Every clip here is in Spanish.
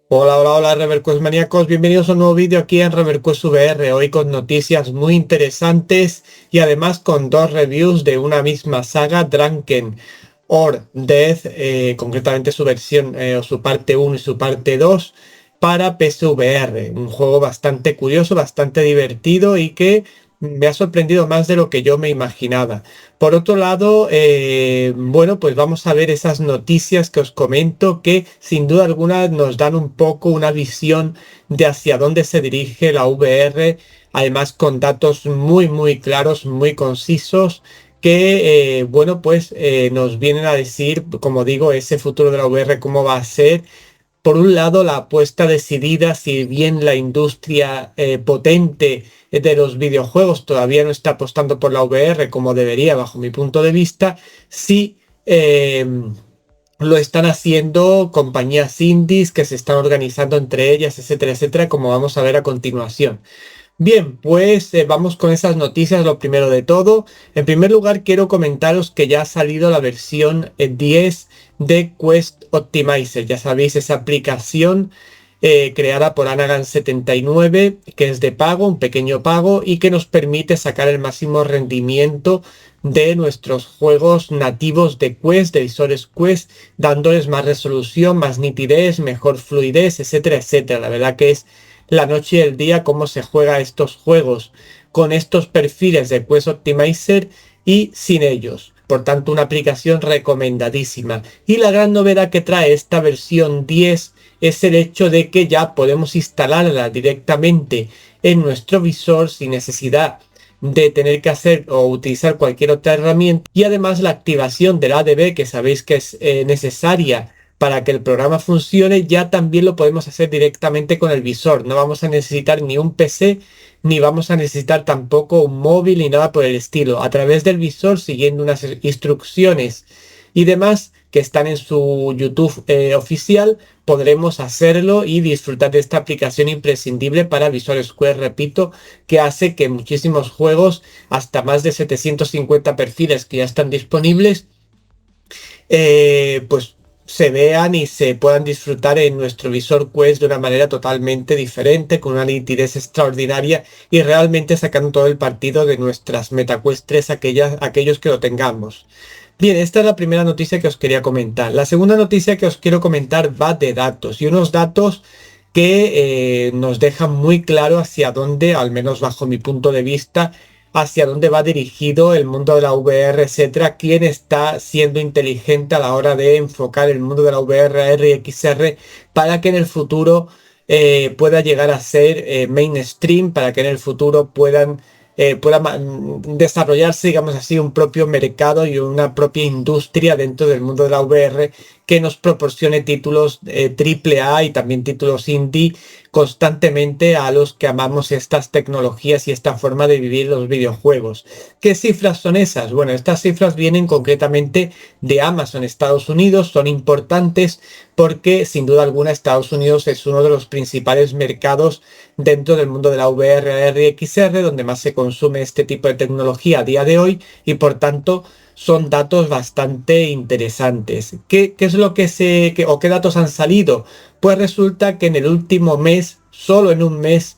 Hola, hola, hola, Reverquest maníacos. Bienvenidos a un nuevo vídeo aquí en Reverquest VR. Hoy con noticias muy interesantes y además con dos reviews de una misma saga, Drunken or Death, concretamente su versión o su parte uno y su parte 2 para PSVR. Un juego bastante curioso, bastante divertido y que me ha sorprendido más de lo que yo me imaginaba. Por otro lado, bueno, pues vamos a ver esas noticias que os comento que sin duda alguna nos dan un poco una visión de hacia dónde se dirige la VR, además con datos muy claros, muy concisos que, bueno, pues nos vienen a decir, como digo, ese futuro de la VR, cómo va a ser. Por un lado, la apuesta decidida, si bien la industria potente de los videojuegos todavía no está apostando por la VR como debería, bajo mi punto de vista, sí lo están haciendo compañías indies que se están organizando entre ellas, etcétera, etcétera, como vamos a ver a continuación. Bien, pues vamos con esas noticias, lo primero de todo. En primer lugar, quiero comentaros que ya ha salido la versión 10 de Quest Optimizer. Ya sabéis, esa aplicación creada por Anagan79, que es de pago, un pequeño pago, y que nos permite sacar el máximo rendimiento de nuestros juegos nativos de Quest, de visores Quest, dándoles más resolución, más nitidez, mejor fluidez, etcétera, etcétera. La verdad que es la noche y el día cómo se juega estos juegos con estos perfiles de Quest Optimizer y sin ellos. Por tanto, una aplicación recomendadísima. Y la gran novedad que trae esta versión 10 es el hecho de que ya podemos instalarla directamente en nuestro visor sin necesidad de tener que hacer o utilizar cualquier otra herramienta, y además la activación del ADB, que sabéis que es necesaria para que el programa funcione, ya también lo podemos hacer directamente con el visor. No vamos a necesitar ni un PC, ni vamos a necesitar tampoco un móvil ni nada por el estilo. A través del visor, siguiendo unas instrucciones y demás que están en su YouTube oficial, podremos hacerlo y disfrutar de esta aplicación imprescindible para Visual Square, repito, que hace que muchísimos juegos, hasta más de 750 perfiles que ya están disponibles, pues se vean y se puedan disfrutar en nuestro visor Quest de una manera totalmente diferente, con una nitidez extraordinaria y realmente sacando todo el partido de nuestras MetaQuest 3, aquellos que lo tengamos. Bien, esta es la primera noticia que os quería comentar. La segunda noticia que os quiero comentar va de datos, y unos datos que nos dejan muy claro hacia dónde, al menos bajo mi punto de vista, hacia dónde va dirigido el mundo de la VR, etcétera, quién está siendo inteligente a la hora de enfocar el mundo de la VR, AR y XR para que en el futuro pueda llegar a ser mainstream, para que en el futuro pueda desarrollarse, digamos así, un propio mercado y una propia industria dentro del mundo de la VR que nos proporcione títulos triple A y también títulos indie constantemente a los que amamos estas tecnologías y esta forma de vivir los videojuegos. ¿Qué cifras son esas? Bueno, estas cifras vienen concretamente de Amazon Estados Unidos, son importantes porque sin duda alguna Estados Unidos es uno de los principales mercados dentro del mundo de la VR, AR y XR, donde más se consume este tipo de tecnología a día de hoy, y por tanto son datos bastante interesantes. ¿Qué es lo que o qué datos han salido? Pues resulta que en el último mes, solo en un mes,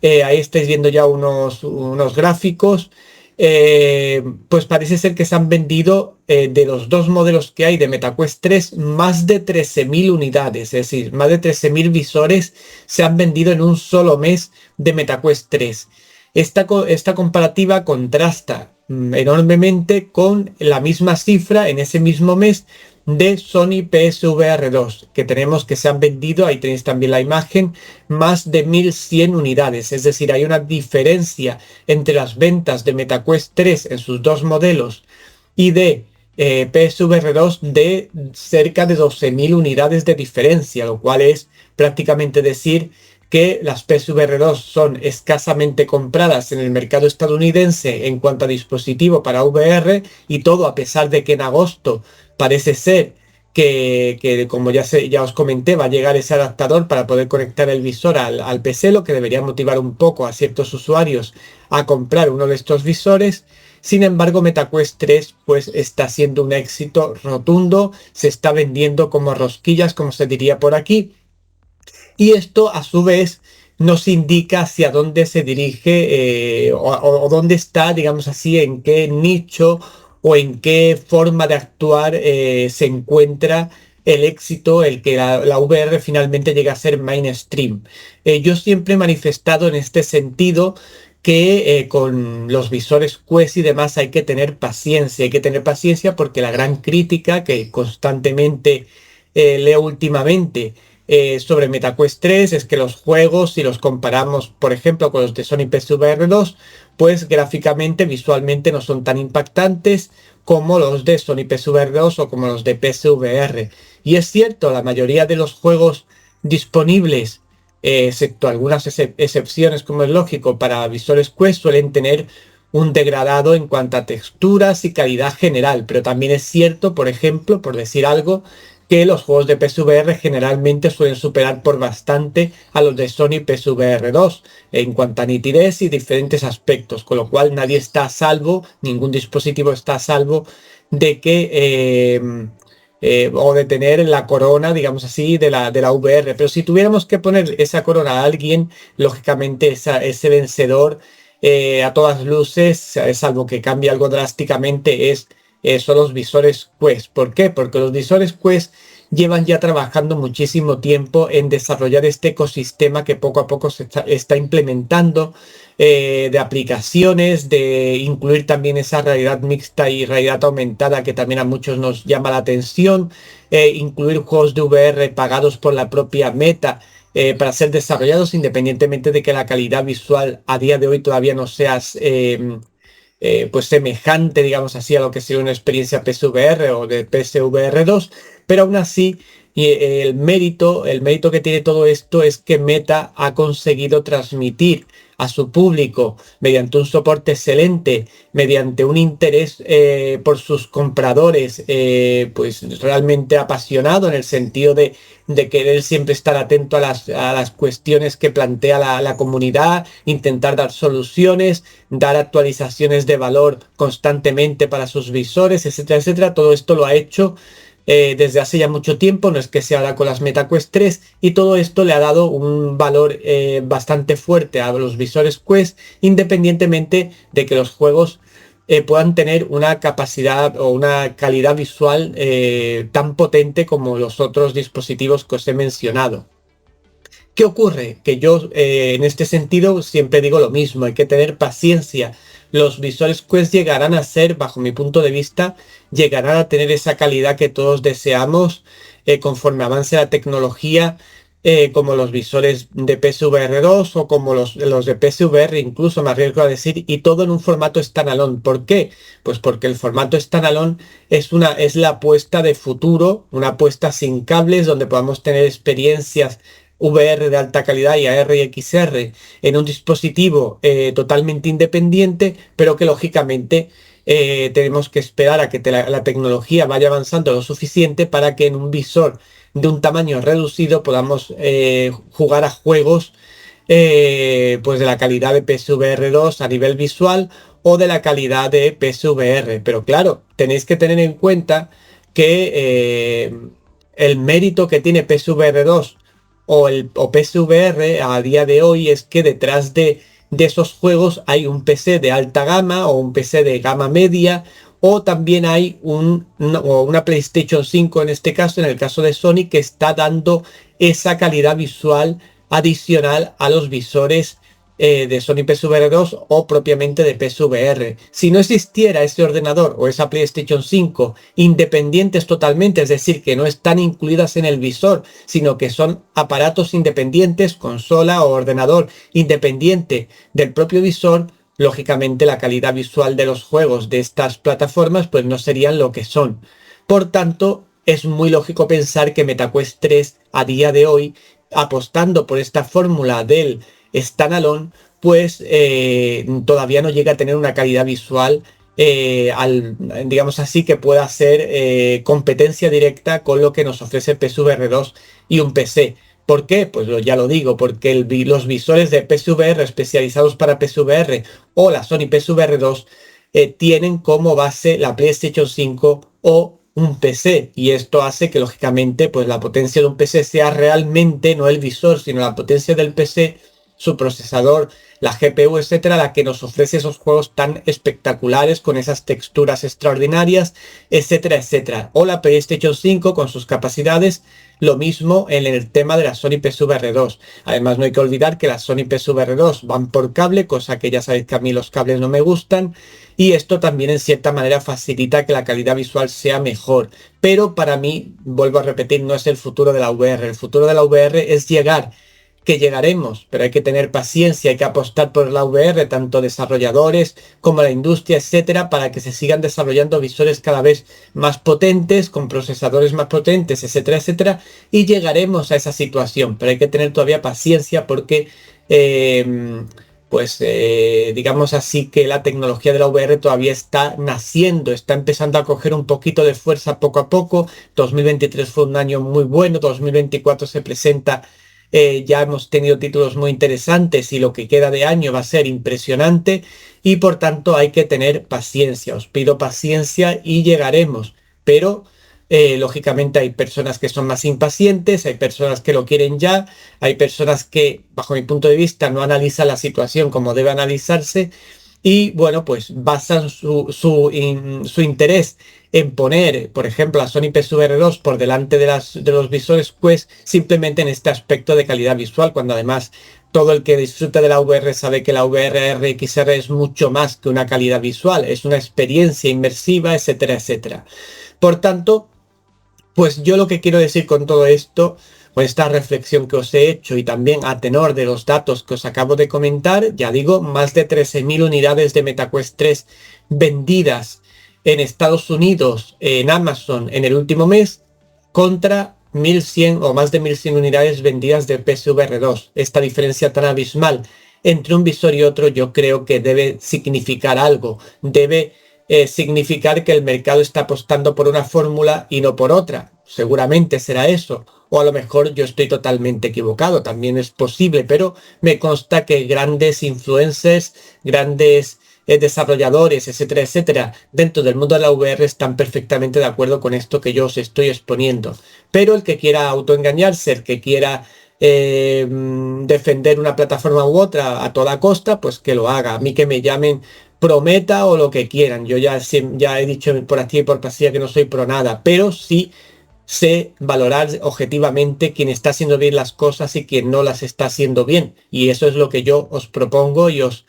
ahí estáis viendo ya unos gráficos, pues parece ser que se han vendido de los dos modelos que hay de MetaQuest 3 más de 13.000 unidades, es decir, más de 13.000 visores se han vendido en un solo mes de MetaQuest 3. Esta comparativa contrasta enormemente con la misma cifra en ese mismo mes de Sony PSVR 2, que tenemos que se han vendido, ahí tenéis también la imagen, más de 1.100 unidades. Es decir, hay una diferencia entre las ventas de MetaQuest 3 en sus dos modelos y de PSVR 2 de cerca de 12.000 unidades de diferencia, lo cual es prácticamente decir que las PSVR 2 son escasamente compradas en el mercado estadounidense en cuanto a dispositivo para VR, y todo a pesar de que en agosto parece ser que como ya os comenté, va a llegar ese adaptador para poder conectar el visor al PC, lo que debería motivar un poco a ciertos usuarios a comprar uno de estos visores. Sin embargo, MetaQuest 3 pues está siendo un éxito rotundo, se está vendiendo como rosquillas, como se diría por aquí, Y esto a su vez nos indica hacia dónde se dirige o dónde está, digamos así, en qué nicho o en qué forma de actuar se encuentra el éxito, el que la VR finalmente llegue a ser mainstream. Yo siempre he manifestado en este sentido que con los visores Quest y demás hay que tener paciencia porque la gran crítica que constantemente leo últimamente sobre MetaQuest 3 es que los juegos, si los comparamos, por ejemplo, con los de Sony PSVR 2, pues gráficamente, visualmente no son tan impactantes como los de Sony PSVR 2 o como los de PSVR. Y es cierto, la mayoría de los juegos disponibles, excepto algunas excepciones, como es lógico, para visores Quest, suelen tener un degradado en cuanto a texturas y calidad general. Pero también es cierto, por ejemplo, por decir algo, que los juegos de PSVR generalmente suelen superar por bastante a los de Sony PSVR 2 en cuanto a nitidez y diferentes aspectos, con lo cual nadie está a salvo, ningún dispositivo está a salvo de que o de tener la corona, digamos así, de la VR. Pero si tuviéramos que poner esa corona a alguien, lógicamente ese vencedor a todas luces, salvo que cambie algo drásticamente, son los visores Quest. ¿Por qué? Porque los visores Quest llevan ya trabajando muchísimo tiempo en desarrollar este ecosistema que poco a poco se está implementando de aplicaciones, de incluir también esa realidad mixta y realidad aumentada que también a muchos nos llama la atención, incluir juegos de VR pagados por la propia Meta. Para ser desarrollados independientemente de que la calidad visual a día de hoy todavía no sea pues semejante, digamos así, a lo que sería una experiencia PSVR o de PSVR 2, pero aún así el mérito que tiene todo esto es que Meta ha conseguido transmitir a su público mediante un soporte excelente, mediante un interés por sus compradores, pues realmente apasionado en el sentido de querer siempre estar atento a las cuestiones que plantea la comunidad, intentar dar soluciones, dar actualizaciones de valor constantemente para sus visores, etcétera, etcétera. Todo esto lo ha hecho desde hace ya mucho tiempo, no es que sea ahora con las MetaQuest 3, y todo esto le ha dado un valor bastante fuerte a los visores Quest, independientemente de que los juegos puedan tener una capacidad o una calidad visual tan potente como los otros dispositivos que os he mencionado. ¿Qué ocurre? Que yo en este sentido siempre digo lo mismo, hay que tener paciencia. Los visores Quest llegarán a ser, bajo mi punto de vista, llegarán a tener esa calidad que todos deseamos conforme avance la tecnología, como los visores de PSVR 2 o como los de PSVR, incluso me arriesgo a decir, y todo en un formato standalone. ¿Por qué? Pues porque el formato standalone es la apuesta de futuro, una apuesta sin cables donde podamos tener experiencias VR de alta calidad y AR y XR en un dispositivo totalmente independiente, pero que lógicamente tenemos que esperar a que la tecnología vaya avanzando lo suficiente para que en un visor de un tamaño reducido podamos jugar a juegos pues de la calidad de PSVR 2 a nivel visual o de la calidad de PSVR. Pero claro, tenéis que tener en cuenta que el mérito que tiene PSVR 2 o PSVR a día de hoy es que detrás de esos juegos hay un PC de alta gama o un PC de gama media, o también hay una PlayStation 5 en este caso, en el caso de Sony, que está dando esa calidad visual adicional a los visores de Sony PSVR 2 o propiamente de PSVR. Si no existiera ese ordenador o esa PlayStation 5 independientes totalmente, es decir, que no están incluidas en el visor, sino que son aparatos independientes, consola o ordenador independiente del propio visor, lógicamente la calidad visual de los juegos de estas plataformas pues no serían lo que son. Por tanto, es muy lógico pensar que MetaQuest 3 a día de hoy, apostando por esta fórmula del standalone, pues todavía no llega a tener una calidad visual digamos así, que pueda ser competencia directa con lo que nos ofrece PSVR 2 y un PC. ¿Por qué? Pues ya lo digo, porque los visores de PSVR especializados para PSVR o la Sony PSVR 2 tienen como base la PlayStation 5 o un PC, y esto hace que lógicamente pues la potencia de un PC sea realmente no el visor, sino la potencia del PC, su procesador, la GPU, etcétera, la que nos ofrece esos juegos tan espectaculares con esas texturas extraordinarias, etcétera, etcétera. O la PlayStation 5 con sus capacidades, lo mismo en el tema de la Sony PSVR 2. Además, no hay que olvidar que las Sony PSVR 2 van por cable, cosa que ya sabéis que a mí los cables no me gustan, y esto también en cierta manera facilita que la calidad visual sea mejor. Pero para mí, vuelvo a repetir, no es el futuro de la VR. El futuro de la VR es llegar, que llegaremos, pero hay que tener paciencia, hay que apostar por la VR, tanto desarrolladores como la industria, etcétera, para que se sigan desarrollando visores cada vez más potentes, con procesadores más potentes, etcétera, etcétera, y llegaremos a esa situación, pero hay que tener todavía paciencia porque digamos así que la tecnología de la VR todavía está naciendo, está empezando a coger un poquito de fuerza poco a poco. 2023 fue un año muy bueno, 2024 se presenta, ya hemos tenido títulos muy interesantes y lo que queda de año va a ser impresionante, y por tanto hay que tener paciencia. Os pido paciencia y llegaremos, pero lógicamente hay personas que son más impacientes, hay personas que lo quieren ya, hay personas que, bajo mi punto de vista, no analizan la situación como debe analizarse y, bueno, pues basan su interés en poner, por ejemplo, a Sony PSVR 2 por delante de los visores Quest simplemente en este aspecto de calidad visual, cuando además todo el que disfruta de la VR sabe que la VR RXR es mucho más que una calidad visual, es una experiencia inmersiva, etcétera, etcétera. Por tanto, pues yo lo que quiero decir con todo esto, con esta reflexión que os he hecho y también a tenor de los datos que os acabo de comentar, ya digo, más de 13.000 unidades de MetaQuest 3 vendidas en Estados Unidos, en Amazon, en el último mes, contra 1.100 o más de 1.100 unidades vendidas de PSVR 2. Esta diferencia tan abismal entre un visor y otro yo creo que debe significar algo, debe significar que el mercado está apostando por una fórmula y no por otra. Seguramente será eso. O a lo mejor yo estoy totalmente equivocado, también es posible, pero me consta que grandes influencers, grandes desarrolladores, etcétera, etcétera, dentro del mundo de la VR están perfectamente de acuerdo con esto que yo os estoy exponiendo. Pero el que quiera autoengañarse, el que quiera defender una plataforma u otra a toda costa, pues que lo haga. A mí que me llamen prometa o lo que quieran. Yo ya he dicho por aquí y por pasilla que no soy pro nada, pero sí sé valorar objetivamente quién está haciendo bien las cosas y quién no las está haciendo bien. Y eso es lo que yo os propongo y os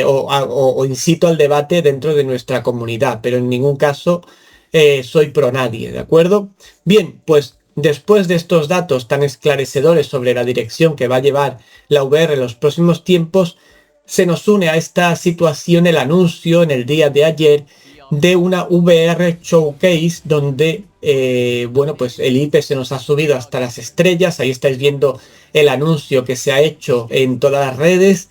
o incito al debate dentro de nuestra comunidad, pero en ningún caso soy pro nadie, ¿de acuerdo? Bien, pues después de estos datos tan esclarecedores sobre la dirección que va a llevar la VR en los próximos tiempos, se nos une a esta situación el anuncio en el día de ayer de una VR Showcase donde, bueno, pues el IP se nos ha subido hasta las estrellas. Ahí estáis viendo el anuncio que se ha hecho en todas las redes.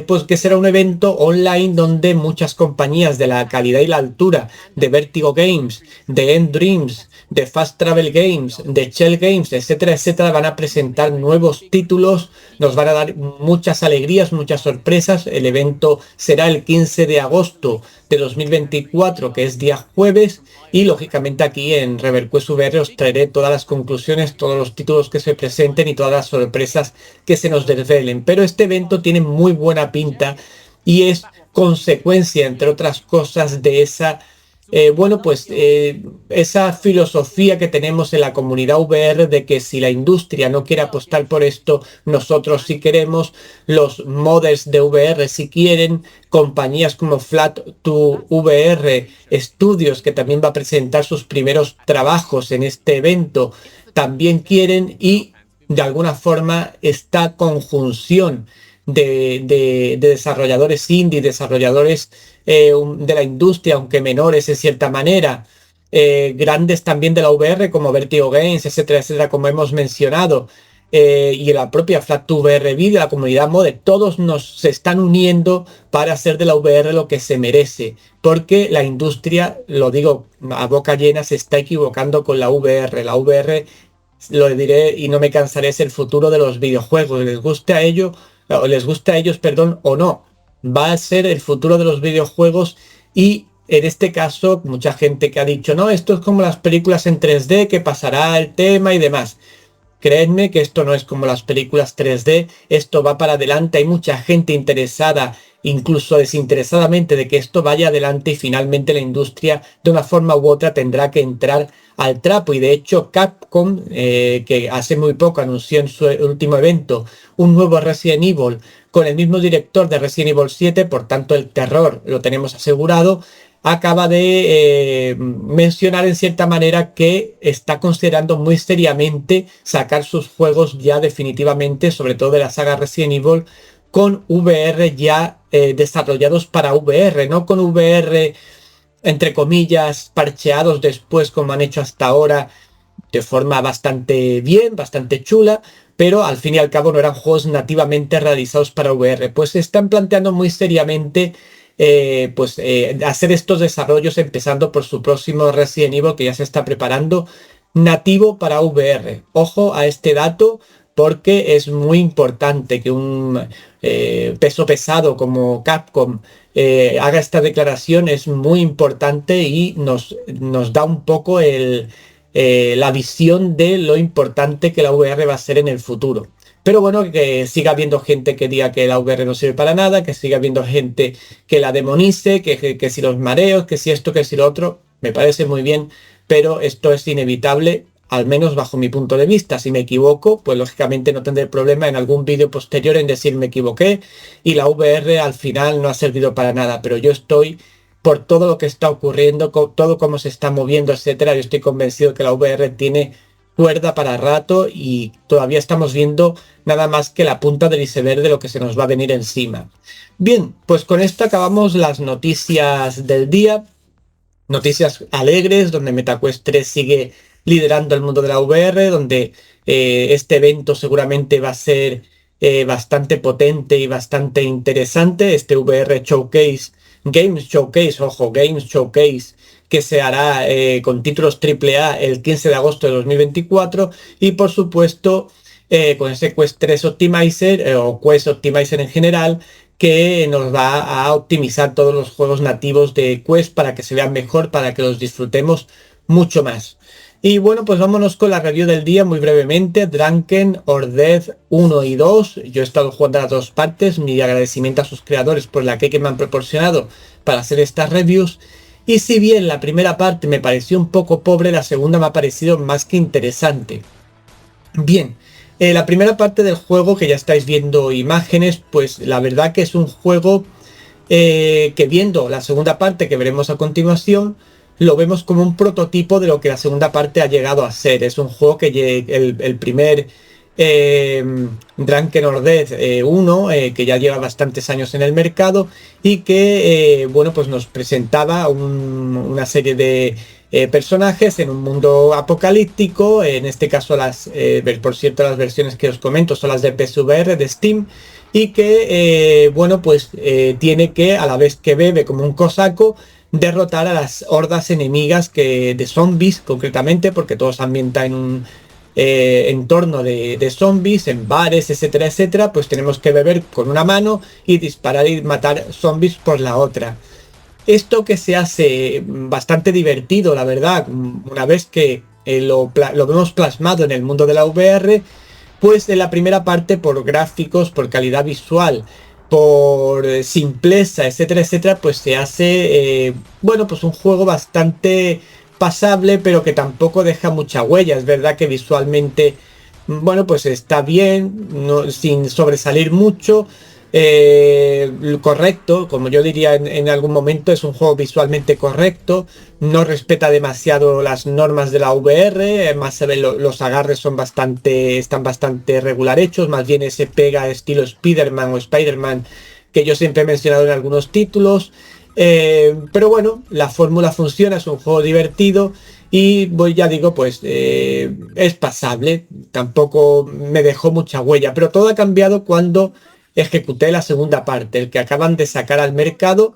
Pues que será un evento online donde muchas compañías de la calidad y la altura de Vertigo Games, de End Dreams, de Fast Travel Games, de Shell Games, etcétera, etcétera, van a presentar nuevos títulos, nos van a dar muchas alegrías, muchas sorpresas. El evento será el 15 de agosto de 2024, que es día jueves, y lógicamente aquí en ReverQuest VR os traeré todas las conclusiones, todos los títulos que se presenten y todas las sorpresas que se nos desvelen. Pero este evento tiene muy buena pinta y es consecuencia, entre otras cosas, de esa esa filosofía que tenemos en la comunidad VR de que si la industria no quiere apostar por esto, nosotros sí queremos, los modders de VR sí quieren, compañías como Flat2VR Studios, que también va a presentar sus primeros trabajos en este evento, también quieren, y de alguna forma esta conjunción de desarrolladores indie, desarrolladores de la industria, aunque menores en cierta manera, grandes también de la VR como Vertigo Games, etcétera, etcétera, como hemos mencionado, y en la propia Flat2VR Video, la comunidad Mode, todos se están uniendo para hacer de la VR lo que se merece, porque la industria, lo digo a boca llena, se está equivocando con la VR. La VR, lo diré y no me cansaré, es el futuro de los videojuegos, les guste a ellos, o les guste a ellos, perdón, o no, va a ser el futuro de los videojuegos, y en este caso, mucha gente que ha dicho, no, esto es como las películas en 3D, que pasará el tema y demás. Creedme que esto no es como las películas 3D, esto va para adelante, hay mucha gente interesada, incluso desinteresadamente, de que esto vaya adelante y finalmente la industria de una forma u otra tendrá que entrar al trapo. Y de hecho Capcom, que hace muy poco anunció en su último evento un nuevo Resident Evil con el mismo director de Resident Evil 7, por tanto el terror lo tenemos asegurado, acaba de mencionar en cierta manera que está considerando muy seriamente sacar sus juegos ya definitivamente, sobre todo de la saga Resident Evil, con VR ya desarrollados para VR, no con VR entre comillas parcheados después como han hecho hasta ahora de forma bastante bien, bastante chula, pero al fin y al cabo no eran juegos nativamente realizados para VR. Pues se están planteando muy seriamente hacer estos desarrollos, empezando por su próximo Resident Evil que ya se está preparando nativo para VR. Ojo a este dato porque es muy importante que un peso pesado como Capcom haga esta declaración, es muy importante y nos da un poco la visión de lo importante que la VR va a ser en el futuro. Pero bueno, que siga habiendo gente que diga que la VR no sirve para nada, que siga habiendo gente que la demonice, que si los mareos, que si esto, que si lo otro, me parece muy bien, pero esto es inevitable, al menos bajo mi punto de vista. Si me equivoco, pues lógicamente no tendré problema en algún vídeo posterior en decir me equivoqué y la VR al final no ha servido para nada, pero yo estoy por todo lo que está ocurriendo, todo cómo se está moviendo, etcétera. Yo estoy convencido que la VR tiene cuerda para rato y todavía estamos viendo nada más que la punta del iceberg de lo que se nos va a venir encima. Bien, pues con esto acabamos las noticias del día. Noticias alegres, donde MetaQuest 3 sigue liderando el mundo de la VR, donde este evento seguramente va a ser bastante potente y bastante interesante. Este VR Showcase, Games Showcase, ojo, Games Showcase, que se hará con títulos AAA el 15 de agosto de 2024 y por supuesto con ese Quest 3 Optimizer o Quest Optimizer en general, que nos va a optimizar todos los juegos nativos de Quest para que se vean mejor, para que los disfrutemos mucho más. Y bueno, pues vámonos con la review del día muy brevemente. Drunken or Dead 1 y 2. Yo he estado jugando a las dos partes. Mi agradecimiento a sus creadores por la que me han proporcionado para hacer estas reviews. Y si bien la primera parte me pareció un poco pobre, la segunda me ha parecido más que interesante. Bien, la primera parte del juego, que ya estáis viendo imágenes, pues la verdad que es un juego que viendo la segunda parte que veremos a continuación, lo vemos como un prototipo de lo que la segunda parte ha llegado a ser. Es un juego que el primer Drunken or Dead 1, que ya lleva bastantes años en el mercado y que, bueno, pues nos presentaba una serie de personajes en un mundo apocalíptico. En este caso por cierto, las versiones que os comento son las de PSVR de Steam, y que bueno, pues tiene que, a la vez que bebe como un cosaco, derrotar a las hordas enemigas de zombies concretamente, porque todo se ambienta en un entorno de zombies, en bares, etcétera, etcétera. Pues tenemos que beber con una mano y disparar y matar zombies por la otra. Esto que se hace bastante divertido, la verdad, una vez que lo vemos plasmado en el mundo de la VR, pues en la primera parte, por gráficos, por calidad visual, por simpleza, etcétera, etcétera, pues se hace, bueno, pues un juego bastante pasable, pero que tampoco deja mucha huella. Es verdad que visualmente, bueno, pues está bien, sin sobresalir mucho. Correcto, como yo diría en algún momento, es un juego visualmente correcto, no respeta demasiado las normas de la VR, más se ven los agarres están bastante regular hechos, más bien ese pega estilo Spider-Man o Spider-Man que yo siempre he mencionado en algunos títulos. Pero bueno, la fórmula funciona, es un juego divertido y ya digo, pues es pasable, tampoco me dejó mucha huella, pero todo ha cambiado cuando ejecuté la segunda parte, el que acaban de sacar al mercado,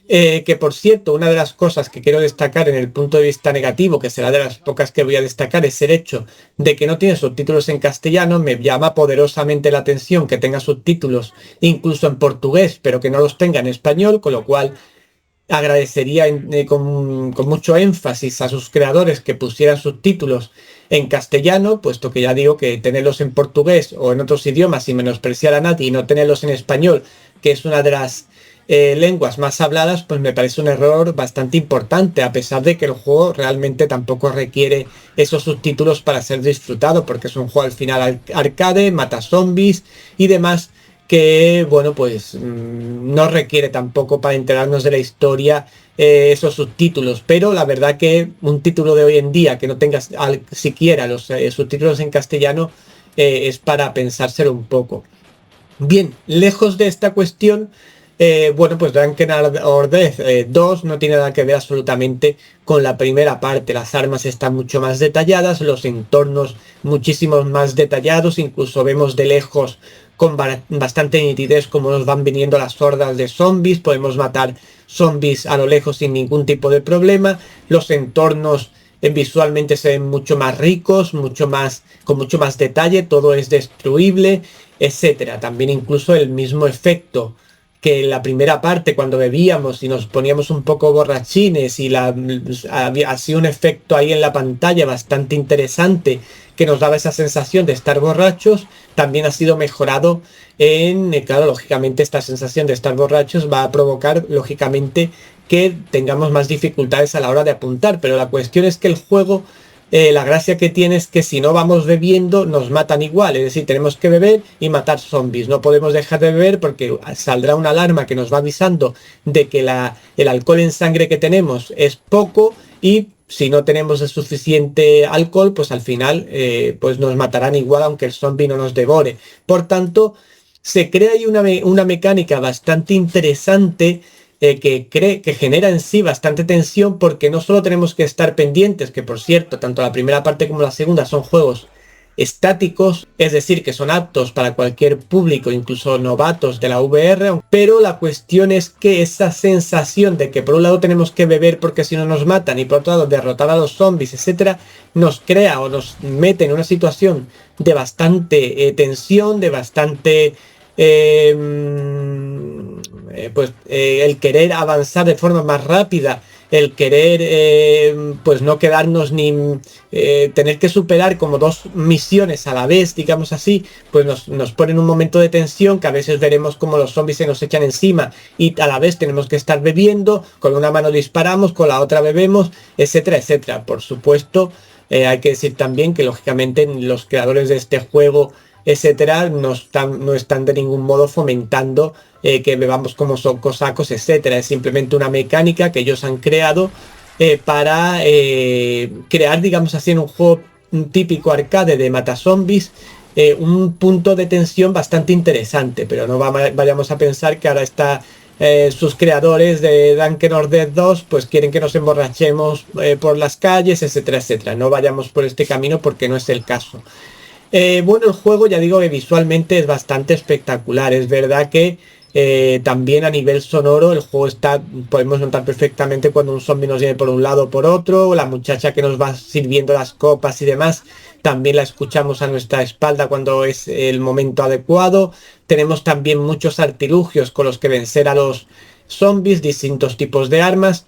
que por cierto, una de las cosas que quiero destacar en el punto de vista negativo, que será de las pocas que voy a destacar, es el hecho de que no tiene subtítulos en castellano. Me llama poderosamente la atención que tenga subtítulos incluso en portugués, pero que no los tenga en español, con lo cual agradecería con mucho énfasis a sus creadores que pusieran subtítulos en castellano, puesto que ya digo que tenerlos en portugués o en otros idiomas y menospreciar a nadie y no tenerlos en español, que es una de las lenguas más habladas, pues me parece un error bastante importante, a pesar de que el juego realmente tampoco requiere esos subtítulos para ser disfrutado, porque es un juego al final arcade, mata zombies y demás, que bueno, pues no requiere tampoco para enterarnos de la historia esos subtítulos, pero la verdad que un título de hoy en día que no tengas siquiera los subtítulos en castellano es para pensárselo un poco. Bien, lejos de esta cuestión, bueno, pues Drunken Ordez 2 no tiene nada que ver absolutamente con la primera parte. Las armas están mucho más detalladas, los entornos muchísimo más detallados, incluso vemos de lejos con bastante nitidez cómo nos van viniendo las hordas de zombies, podemos matar zombies a lo lejos sin ningún tipo de problema, los entornos visualmente se ven mucho más ricos, con mucho más detalle, todo es destruible, etcétera. También incluso el mismo efecto que en la primera parte cuando bebíamos y nos poníamos un poco borrachines y había así un efecto ahí en la pantalla bastante interesante que nos daba esa sensación de estar borrachos, también ha sido mejorado claro, lógicamente esta sensación de estar borrachos va a provocar lógicamente que tengamos más dificultades a la hora de apuntar, pero la cuestión es que el juego, la gracia que tiene es que si no vamos bebiendo nos matan igual, es decir, tenemos que beber y matar zombies, no podemos dejar de beber porque saldrá una alarma que nos va avisando de que el alcohol en sangre que tenemos es poco y si no tenemos el suficiente alcohol, pues al final pues nos matarán igual aunque el zombie no nos devore. Por tanto, se crea ahí una mecánica bastante interesante que genera en sí bastante tensión porque no solo tenemos que estar pendientes, que por cierto, tanto la primera parte como la segunda son juegos estáticos, es decir, que son aptos para cualquier público, incluso novatos de la VR, pero la cuestión es que esa sensación de que por un lado tenemos que beber porque si no nos matan y por otro lado derrotar a los zombies, etcétera, nos crea o nos mete en una situación de bastante tensión, de bastante el querer avanzar de forma más rápida, el querer pues no quedarnos ni tener que superar como dos misiones a la vez, digamos así, pues nos ponen un momento de tensión que a veces veremos como los zombies se nos echan encima y a la vez tenemos que estar bebiendo, con una mano disparamos, con la otra bebemos, etcétera, etcétera. Por supuesto, hay que decir también que lógicamente los creadores de este juego etcétera, no están de ningún modo fomentando que bebamos como son cosacos, etcétera. Es simplemente una mecánica que ellos han creado para crear, digamos así, en un juego típico arcade de matazombies, un punto de tensión bastante interesante, pero no vayamos a pensar que ahora sus creadores de Drunken Ordez 2 pues quieren que nos emborrachemos por las calles, etcétera, etcétera. No vayamos por este camino porque no es el caso. Bueno, el juego ya digo que visualmente es bastante espectacular. Es verdad que también a nivel sonoro el juego podemos notar perfectamente cuando un zombie nos viene por un lado o por otro, la muchacha que nos va sirviendo las copas y demás, también la escuchamos a nuestra espalda cuando es el momento adecuado. Tenemos también muchos artilugios con los que vencer a los zombies, distintos tipos de armas,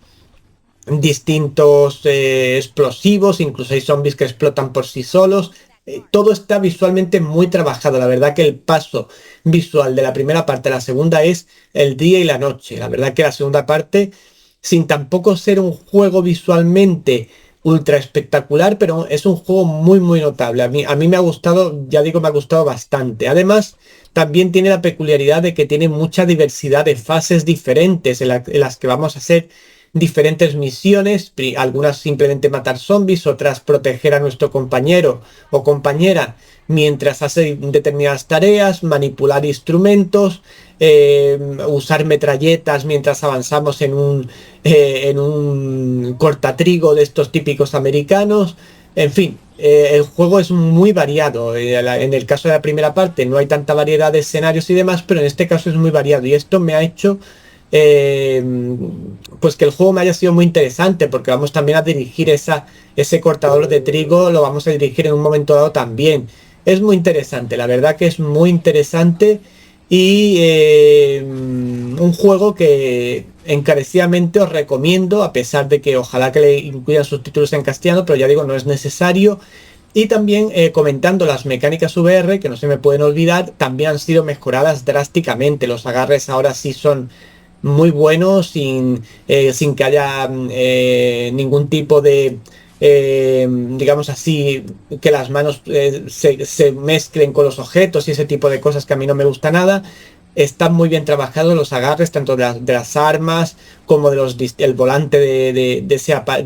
distintos explosivos, incluso hay zombies que explotan por sí solos. Todo está visualmente muy trabajado. La verdad que el paso visual de la primera parte a la segunda es el día y la noche. La verdad que la segunda parte, sin tampoco ser un juego visualmente ultra espectacular, pero es un juego muy muy notable. A mí me ha gustado, ya digo, me ha gustado bastante. Además, también tiene la peculiaridad de que tiene mucha diversidad de fases diferentes en las que vamos a hacer diferentes misiones, algunas simplemente matar zombies, otras proteger a nuestro compañero o compañera mientras hace determinadas tareas, manipular instrumentos, usar metralletas mientras avanzamos en un cortatrigo de estos típicos americanos. En fin, el juego es muy variado. En el caso de la primera parte no hay tanta variedad de escenarios y demás, pero en este caso es muy variado y esto me ha hecho pues que el juego me haya sido muy interesante porque vamos también a dirigir ese cortador de trigo, lo vamos a dirigir en un momento dado también. Es muy interesante, la verdad que es muy interesante y un juego que encarecidamente os recomiendo, a pesar de que ojalá que le incluyan subtítulos en castellano, pero ya digo, no es necesario. Y también comentando las mecánicas VR, que no se me pueden olvidar, también han sido mejoradas drásticamente. Los agarres ahora sí son muy buenos, sin que haya ningún tipo de, digamos así, que las manos se mezclen con los objetos y ese tipo de cosas que a mí no me gusta nada. Están muy bien trabajados los agarres, tanto de las armas como el volante de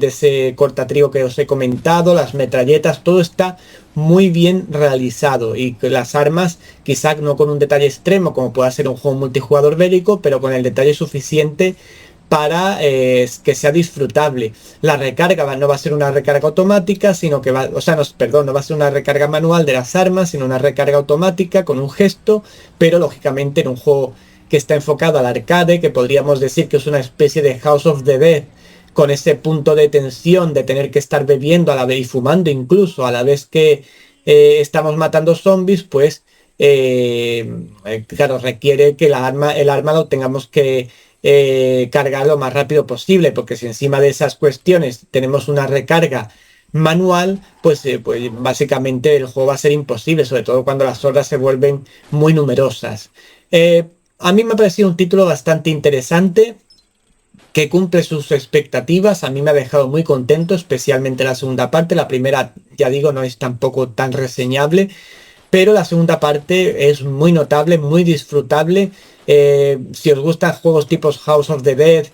ese cortatrigo que os he comentado, las metralletas, todo está muy bien realizado. Y las armas, quizá no con un detalle extremo como pueda ser un juego multijugador bélico, pero con el detalle suficiente para que sea disfrutable. La recarga no va a ser una recarga automática, sino que va, o sea, no, perdón, no va a ser una recarga manual de las armas, sino una recarga automática con un gesto, pero lógicamente en un juego que está enfocado al arcade, que podríamos decir que es una especie de House of the Dead, con ese punto de tensión de tener que estar bebiendo a la vez y fumando incluso a la vez que estamos matando zombies, pues claro, requiere que el arma lo tengamos que cargar lo más rápido posible, porque si encima de esas cuestiones tenemos una recarga manual, pues básicamente el juego va a ser imposible, sobre todo cuando las horas se vuelven muy numerosas. A mí me ha parecido un título bastante interesante, que cumple sus expectativas. A mí me ha dejado muy contento, especialmente la segunda parte. La primera, ya digo, no es tampoco tan reseñable, pero la segunda parte es muy notable, muy disfrutable. Si os gustan juegos tipos House of the Dead,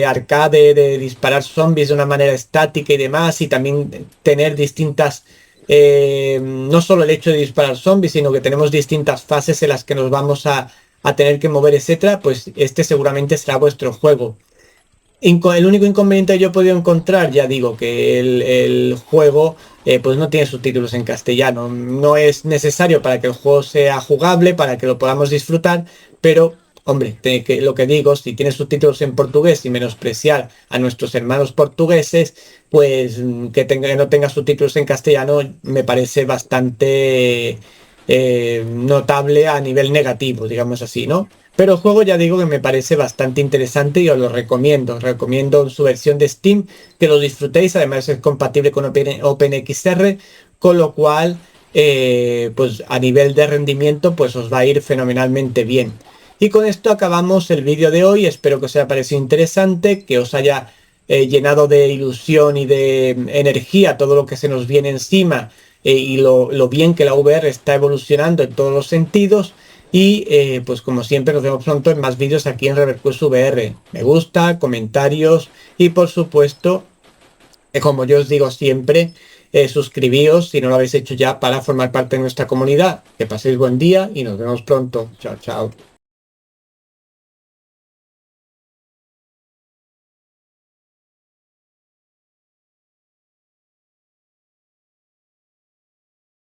arcade, de disparar zombies de una manera estática y demás, y también tener distintas, no solo el hecho de disparar zombies, sino que tenemos distintas fases en las que nos vamos a tener que mover, etcétera, pues este seguramente será vuestro juego. El único inconveniente que yo he podido encontrar, ya digo, que el juego pues no tiene subtítulos en castellano. No es necesario para que el juego sea jugable, para que lo podamos disfrutar, pero, hombre, lo que digo, si tiene subtítulos en portugués y menospreciar a nuestros hermanos portugueses, pues que no tenga subtítulos en castellano me parece bastante notable a nivel negativo, digamos así, ¿no? Pero el juego ya digo que me parece bastante interesante y os lo recomiendo. Recomiendo su versión de Steam, que lo disfrutéis. Además es compatible con OpenXR, con lo cual, pues a nivel de rendimiento, pues os va a ir fenomenalmente bien. Y con esto acabamos el vídeo de hoy. Espero que os haya parecido interesante, que os haya llenado de ilusión y de energía todo lo que se nos viene encima, y lo bien que la VR está evolucionando en todos los sentidos. Y pues como siempre nos vemos pronto en más vídeos aquí en ReverQuest VR. Me gusta, comentarios y por supuesto, como yo os digo siempre, suscribíos si no lo habéis hecho ya para formar parte de nuestra comunidad. Que paséis buen día y nos vemos pronto. Chao, chao.